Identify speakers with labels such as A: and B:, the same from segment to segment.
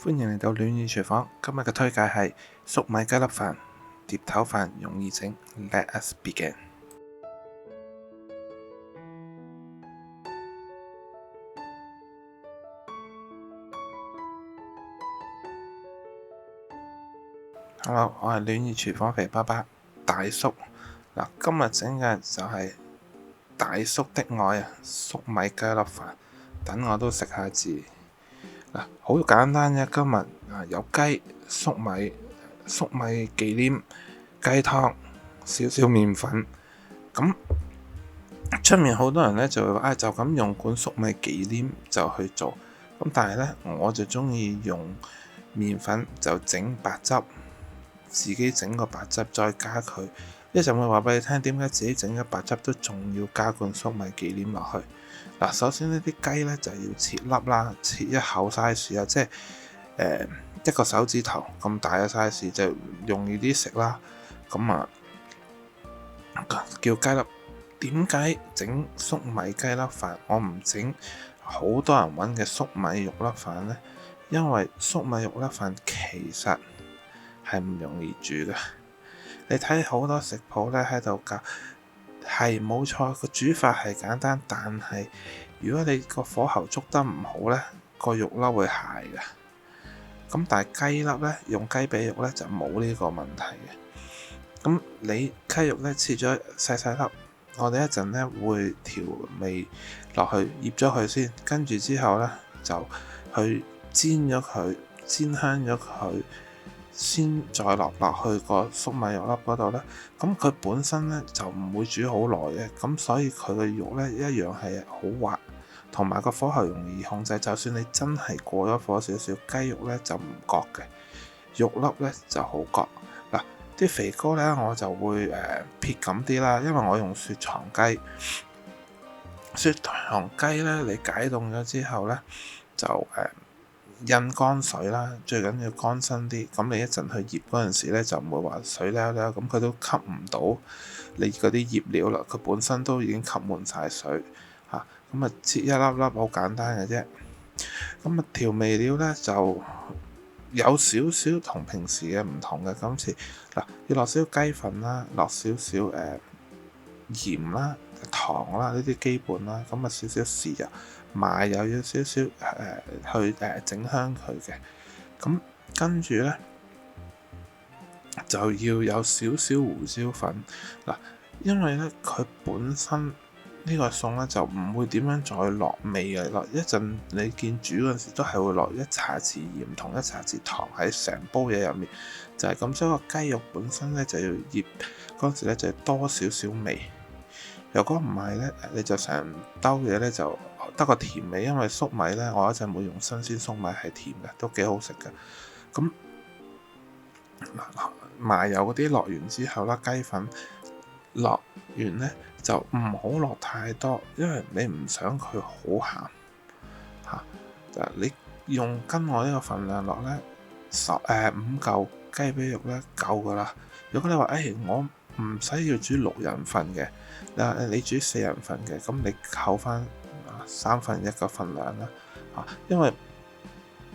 A: 歡迎嚟到暖意廚房。今日嘅推介係粟米雞粒飯，碟頭飯容易整。Let us begin。Hello，我係暖意廚房肥爸爸大叔。今日整嘅就係大叔的愛啊，粟米雞粒飯。等我都食下字。好簡單嘅，今日有雞、粟米忌廉、雞湯、少少麵粉。咁出面好多人呢就會話，就咁用罐粟米忌廉就去做。咁但係呢，我就中意用麵粉就整白汁，自己整個白汁再加佢。一陣會話俾你聽點解自己整嘅白汁都仲要加罐粟米忌廉落去。首先呢啲雞呢就要切粒啦，切一口 size 啊，即係一個手指頭咁大嘅 size 就容易啲食啦。咁叫雞粒。點解整粟米雞粒飯我唔整好多人揾嘅粟米肉粒飯呢？因為粟米肉粒飯其實係唔容易煮嘅。你睇好多食譜呢喺度教，係冇錯，個煮法係簡單，但係如果你個火候捉得唔好呢，個肉粒會柴嘅。咁但係雞粒呢，用雞髀肉呢就冇呢個問題嘅。咁你雞肉呢切咗細細粒，我哋一陣呢會調味落去醃咗佢先，跟住之後呢就去煎咗佢，煎香咗佢。先再落去個粟米肉粒嗰度呢，咁佢本身呢就唔會煮好耐嘅，咁所以佢嘅肉呢一樣係好滑，同埋個火候容易控制。就算你真係過咗火少少，雞肉呢就唔覺嘅，肉粒呢就好覺。啲肥膏呢我就會撇咁啲啦，因為我用雪藏雞。雪藏雞呢，你解凍咗之後呢，就印乾水啦，最緊要乾身啲。咁你一陣去醃嗰陣時咧，就唔會話水溜溜，咁佢都吸唔到你嗰啲醃料啦。佢本身都已經吸滿晒水嚇。咁切一粒粒好簡單嘅啫。咁調味料咧就有少少同平時嘅唔同嘅。今次要落少少雞粉啦，落少少鹽啦、糖啦，呢啲基本啦。咁少少豉油。麻油要少少去整香佢嘅。咁跟住呢，就要有少少胡椒粉。因為呢，佢本身呢個餸呢就唔會點樣再落味嘅。落一陣你見煮嗰陣時都係會落一茶匙鹽同一茶匙糖喺成煲嘢入面，就係咁。所以個雞肉本身呢就要醃嗰陣時呢就要多少少味。如果唔係呢，你就成兜嘢呢就得個甜味，因為粟米呢，我一陣會用新鮮粟米係甜嘅，都幾好食嘅。咁麻油嗰啲落完之後啦，雞粉落完呢，就唔好落太多，因為你唔想佢好鹹嚇。你用跟我呢個份量落呢，5嚿雞髀肉呢夠噶啦。如果你話我唔使要煮6人份嘅，你煮4人份嘅，咁你扣翻1/3嘅份量啦。因為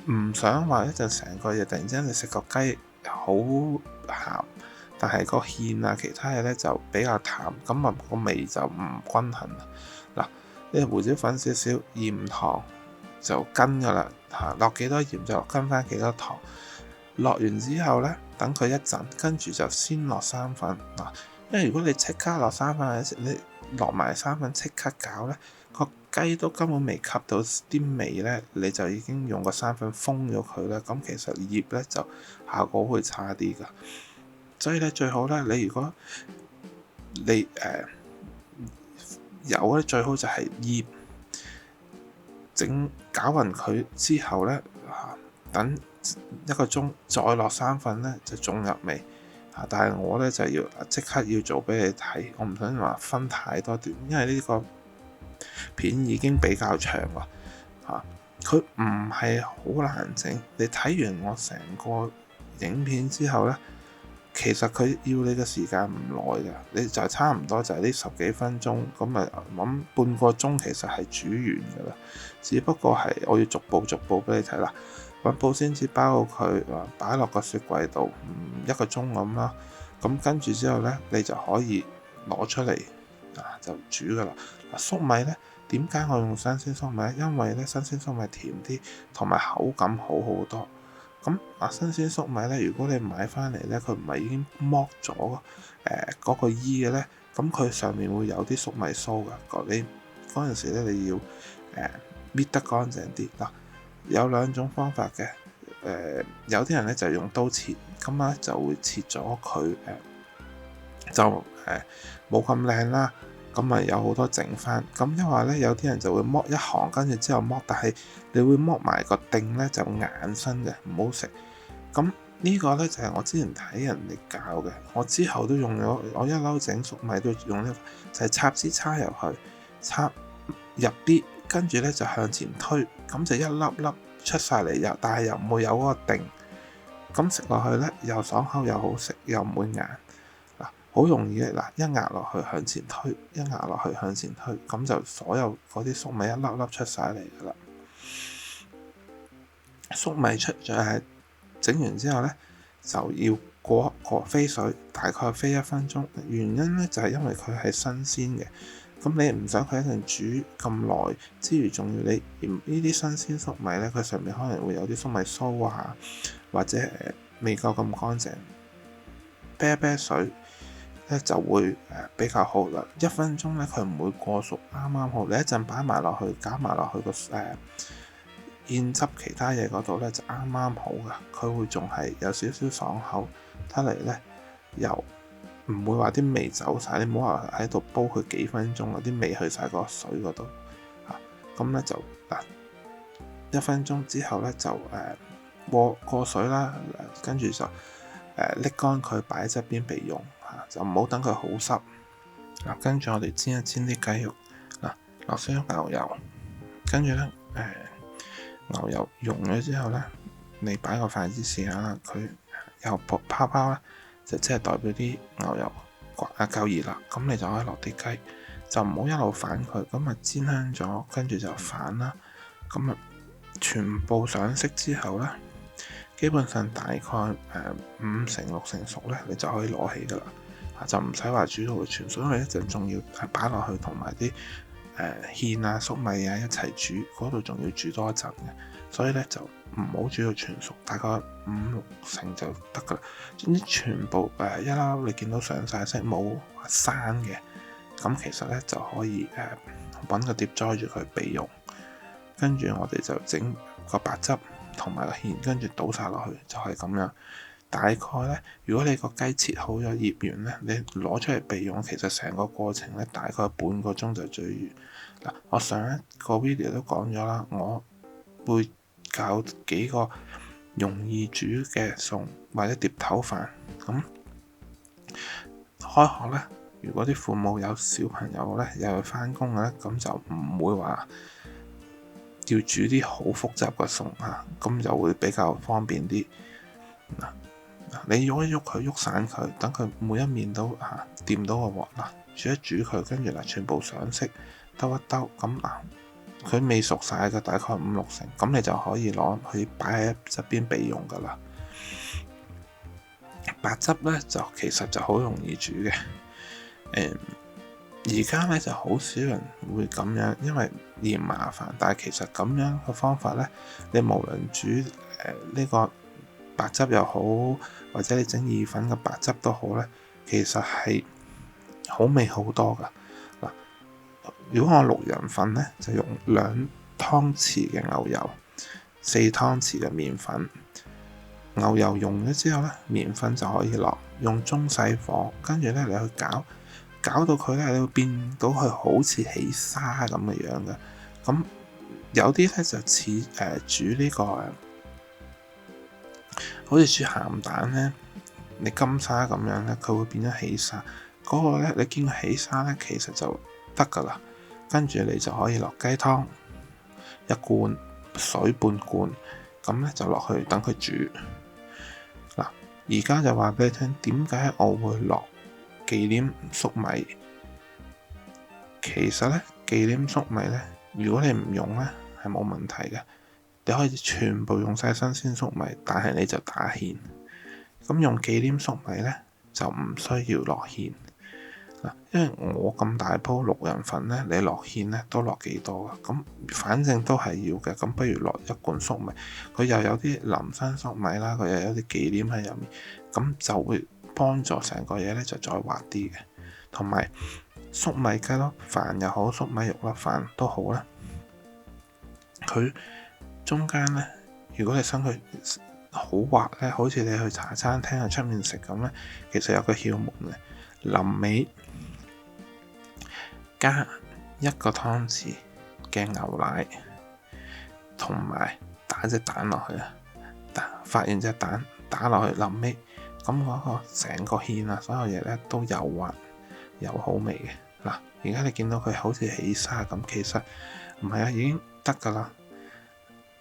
A: 唔想話一陣成個嘢突然之間你食個雞好鹹，但係個芡啊其他嘢呢就比較淡，咁個味就唔均衡。你胡椒粉少少，鹽糖就跟噶啦，落幾多鹽就跟翻幾多糖。落完之後呢，等佢一陣，跟住就先落生粉。因為如果你即刻落生粉，你落埋生粉即刻搞呢，個雞都根本未吸到啲味呢，你就已經用個生粉封咗佢啦。咁其實醃呢就效果會差啲噶。所以呢，最好呢，你如果你有呢，最好就係醃整攪勻佢之後呢，等1個鐘再落生粉呢，就仲入味。但係我呢，就要即刻要做俾你睇，我唔想話分太多段，因為呢個片已經比較長啦。佢唔係好難整，你睇完我成個影片之後呢，其實佢要你嘅時間唔耐嘅，你就差唔多就係呢10幾分鐘，咁咪諗半個鐘其實係煮完㗎啦。只不過係我要逐步俾你睇啦。揾保鮮紙包好佢，擺落個雪櫃度1個鐘咁啦。咁跟住之後呢，你就可以攞出嚟就煮噶啦。粟米呢，點解我用新鮮粟米呢？因為呢，新鮮粟米甜啲，同埋口感好好多。咁新鮮粟米呢，如果你買翻嚟呢，佢唔係已經剝咗嗰個衣嘅呢，咁佢上面會有啲粟米鬚噶。你嗰陣時呢，你要搣得乾淨啲嗱。有2種方法嘅，有啲人呢就用刀切，咁咧就會切咗佢就冇咁靚啦。咁咪有好多剩翻。咁因為呢，有啲人就會剝一行，跟住之後剝，但係你會剝埋個頂呢，就硬身嘅，唔好食。咁呢個呢，就係我之前睇人哋教嘅，我之後都用咗，我一嬲整粟米都用呢個，就係插支叉入去，插入啲，跟住呢就向前推，咁就一粒粒出晒嚟，但係又唔會有嗰個頂。咁食落去呢，又爽口又好食，又唔會硬。好容易嘅，一壓落去向前推，一壓落去向前推，咁就所有嗰啲粟米一粒粒出晒嚟噶啦。粟米整完之後呢，就要過飛水，大概飛1分鐘。原因呢，就係因為佢係新鮮嘅，咁你唔想佢一陣煮咁耐，之餘仲要你呢啲新鮮粟米呢，佢上面可能會有啲粟米鬚啊，或者未夠咁乾淨，啤一啤水咧就會比較好啦。1分鐘咧佢唔會過熟，啱啱好。你一陣擺埋落去，攪埋落去個芡汁其他嘢嗰度咧就啱啱好噶。佢會仲係有少少爽口，得嚟咧又唔會話啲味走晒。你唔好話喺度煲佢幾分鐘啊，啲味去晒個水嗰度嚇。咁咧就1分鐘之後咧就過水啦，跟住就拎乾佢擺喺側邊備用嚇，就唔好等佢好濕。跟住我哋煎一煎啲雞肉，落少少牛油，跟住咧牛油溶咗之後咧，你擺個筷子試下啦，佢又泡泡咧，就即係代表啲牛油夠熱啦。咁你就可以落啲雞，就唔好一路反佢，咁啊煎香咗，跟住就反啦。咁啊全部上色之後咧，基本上大概5成6成熟咧，你就可以攞起噶啦，就唔使話煮到佢全熟，因為一陣仲要擺落去同埋啲芡啊、粟米啊一齊煮，嗰度仲要煮多一陣嘅，所以咧就唔好煮到全熟，大概5、6成就得噶啦。總之全部一粒粒你見到上晒色冇生嘅，咁其實咧就可以揾個碟載住佢備用。跟住我哋就整個白汁同埋個芡，跟住倒晒落去，就係咁樣。大概呢，如果你個雞切好咗醃完呢，你攞出嚟備用，其實成個過程呢，大概半個鐘就最完。我上一個 video 都講咗啦，我會教幾個容易煮嘅餸或者碟頭飯。咁開學呢，如果啲父母有小朋友呢，又去返工嘅呢，咁就唔會話要煮啲好複雜嘅餸嚇，咁就會比較方便啲。你喐一喐佢，喐散佢，等佢每一面都掂到個鑊啦，煮一煮佢，跟住全部上色，兜一兜，咁佢未熟晒嘅，大概5、6成，咁你就可以攞去擺喺側邊備用噶啦。白汁呢，就其實就好容易煮嘅，而家呢就好少人會咁樣，因為嫌麻煩。但係其實咁樣嘅方法呢，你無論煮呢個白汁又好，或者你整意粉嘅白汁都好呢，其實係好味好多噶。如果我6人份呢，就用2湯匙嘅牛油，4湯匙嘅麵粉。牛油溶咗之後呢，麵粉就可以落，用中細火，跟住呢，你去攪到佢呢，你會變到佢好似起沙咁嘅樣嘅。咁有啲呢，就似煮呢個好似煮鹹蛋呢，你金沙咁樣呢，佢會變咗起沙。嗰個呢，你見佢起沙呢，其實就得噶啦。跟住你就可以落雞湯1罐，水半罐，咁呢就落去等佢煮。而家就話俾你聽，點解我會落忌廉粟米？其實呢，忌廉粟米呢，如果你唔用呢，係冇問題嘅。你可以全部用晒新鮮粟米，但係你就打芡。咁用忌廉粟米呢，就唔需要落芡。因為我咁大煲六人份呢，你落芡呢都落幾多㗎？咁反正都係要嘅，咁不如落一罐粟米，佢又有啲林新粟米啦，佢又有啲忌廉喺入面，咁就會幫助成個嘢呢就再滑啲嘅。同埋粟米雞粒飯又好，粟米肉粒飯都好啦，佢中間呢，如果你想佢好滑呢，好似你去茶餐廳喺出面食咁呢，其實有個竅門嘅，臨尾加1個湯匙嘅牛奶，同埋打隻蛋落去啊！發現隻蛋打落去臨尾，咁嗰個成個芡啊，所有嘢咧都有滑有好味嘅。嗱，而家你見到佢好似起沙咁，其實唔係啊，已經得㗎啦。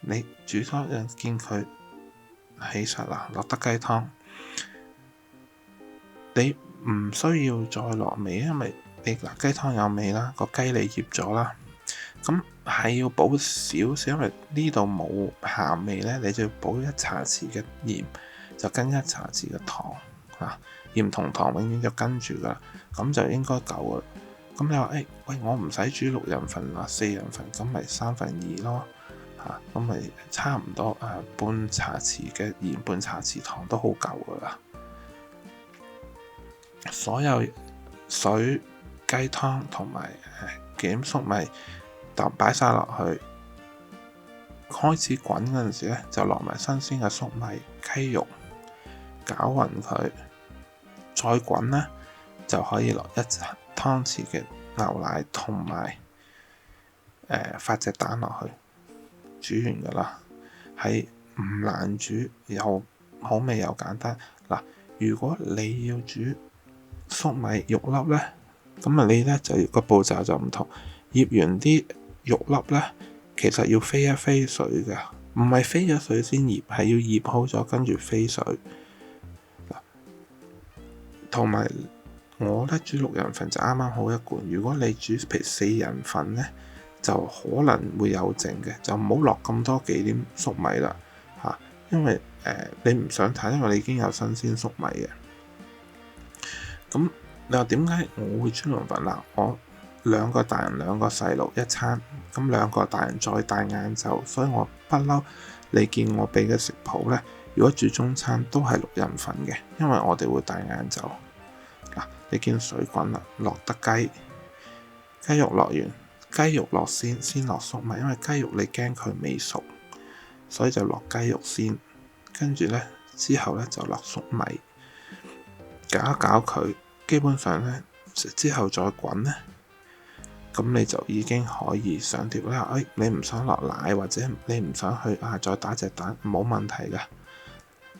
A: 你煮多陣見佢起沙啦，落得雞湯，你唔需要再落味，因為你嗱雞湯有味啦，個雞你醃咗啦，咁係要補少少，因為呢度冇鹹味咧，你就要補1茶匙嘅鹽，就跟1茶匙嘅糖啊，鹽同糖永遠就跟住噶啦，咁就應該夠噶。咁你話喂，我唔使煮6人份啊，4人份，咁咪2/3咯嚇，咁咪差唔多半茶匙嘅鹽，半茶匙糖都好夠噶啦。所有水、雞湯同埋忌廉粟米就擺晒落去，開始滾嗰陣時咧，就落埋新鮮嘅粟米、雞肉，攪勻佢，再滾咧就可以落1湯匙嘅牛奶同埋發隻蛋落去，煮完噶啦，係唔難煮，又好味又簡單。嗱，如果你要煮粟米肉粒呢，咁你呢就個步驟就唔同，醃完啲肉粒呢，其實要飛一飛水嘅，唔係飛咗水先醃，係要醃好咗跟住飛水。同埋我呢煮6人份就啱啱好一罐，如果你煮譬如4人份呢，就可能會有剩嘅，就唔好落咁多忌廉粟米啦嚇，因為你唔想睇，因為你已經有新鮮粟米嘅。咁你話點解我會煮6人份嗱？我2個大人2個細路一餐，咁2個大人再帶晏晝，所以我不嬲。你見我俾嘅食譜呢，如果煮中餐都係6人份嘅，因為我哋會帶晏晝。嗱，你見水滾啦，落得雞肉落完，雞肉落先落粟米，因為雞肉你驚佢未熟，所以就落雞肉先，跟住呢，之後呢就落粟米。攪一攪佢，基本上呢，之後再滾呢，咁你就已經可以上碟啦。你唔想落奶或者你唔想去再打隻蛋，冇問題㗎。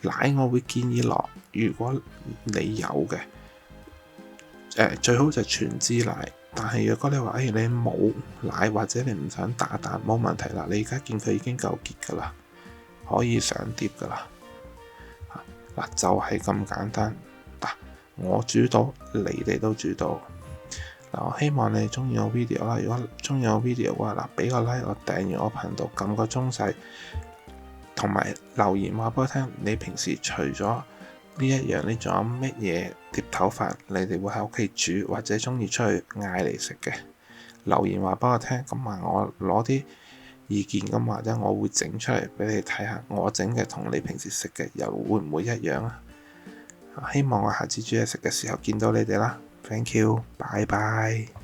A: 奶我會建議落，如果你有嘅，最好就全脂奶。但係如果你話你冇奶或者你唔想打蛋，冇問題啦。你而家見佢已經夠結㗎啦，可以上碟㗎啦。嗱，就係咁簡單。我煮到，你哋都煮到。嗱，我希望你中意我 video 啦。如果中意我 video 嘅話，嗱，俾個 like，我訂閱我頻道，撳個鐘仔，同埋留言話俾我聽。你平時除咗呢一樣，你仲有乜嘢碟頭飯你哋會喺屋企煮，或者中意出去嗌嚟食嘅？留言話俾我聽，咁我攞啲意見，咁或者我會整出嚟俾你睇下，我整嘅同你平時食嘅又會唔會一樣啊？希望我下次煮嘢食嘅時候見到你哋啦。Thank you，拜拜。